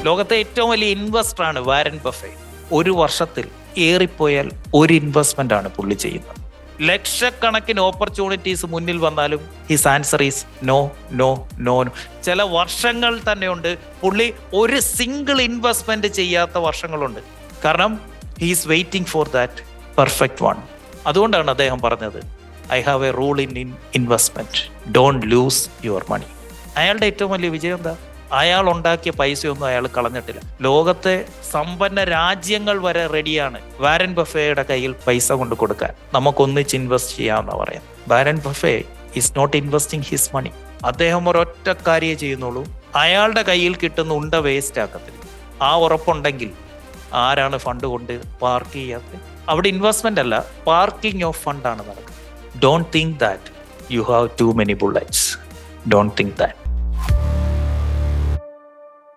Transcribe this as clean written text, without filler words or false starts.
ലോകത്തെ ഏറ്റവും വലിയ ഇൻവെസ്റ്റർ ആണ് വാരൻ ബഫേ. ഒരു വർഷത്തിൽ ഏറിപ്പോയാൽ ഒരു ഇൻവെസ്റ്റ്മെന്റ് ആണ് പുള്ളി ചെയ്യുന്നത്. ലക്ഷക്കണക്കിന് ഓപ്പർച്യൂണിറ്റീസ് മുന്നിൽ വന്നാലും his answer is no no no no. ചില വർഷങ്ങൾ തന്നെയുണ്ട് പുള്ളി ഒരു സിംഗിൾ ഇൻവെസ്റ്റ്മെന്റ് ചെയ്യാത്ത വർഷങ്ങളുണ്ട്. കാരണം he's waiting for that perfect one. അതുകൊണ്ടാണ് അദ്ദേഹം പറഞ്ഞത്, I have a rule in investment, don't lose your money. അയാളുടെ ഏറ്റവും വലിയ വിജയം എന്താ? അയാൾ ഉണ്ടാക്കിയ പൈസയൊന്നും അയാൾ കളഞ്ഞിട്ടില്ല. ലോകത്തെ സമ്പന്ന രാജ്യങ്ങൾ വരെ റെഡിയാണ് വാരൻ ബഫേയുടെ കയ്യിൽ പൈസ കൊണ്ട് കൊടുക്കാൻ. നമുക്കൊന്നിച്ച് ഇൻവെസ്റ്റ് ചെയ്യാമെന്ന് പറയാം. Warren Buffett is not investing his money. അദ്ദേഹം ഒരൊറ്റ കാര്യമേ ചെയ്യുന്നുള്ളൂ, അയാളുടെ കയ്യിൽ കിട്ടുന്ന ഉണ്ട വേസ്റ്റ് ആക്കത്തില്ല. ആ ഉറപ്പുണ്ടെങ്കിൽ ആരാണ് ഫണ്ട് കൊണ്ട് പാർക്ക് ചെയ്യാത്തത്? അവിടെ ഇൻവെസ്റ്റ്മെന്റ് അല്ല, പാർക്കിംഗ് ഓഫ് ഫണ്ടാണ് നടക്കുന്നത്. Don't think that you have too many bullets. Don't think that.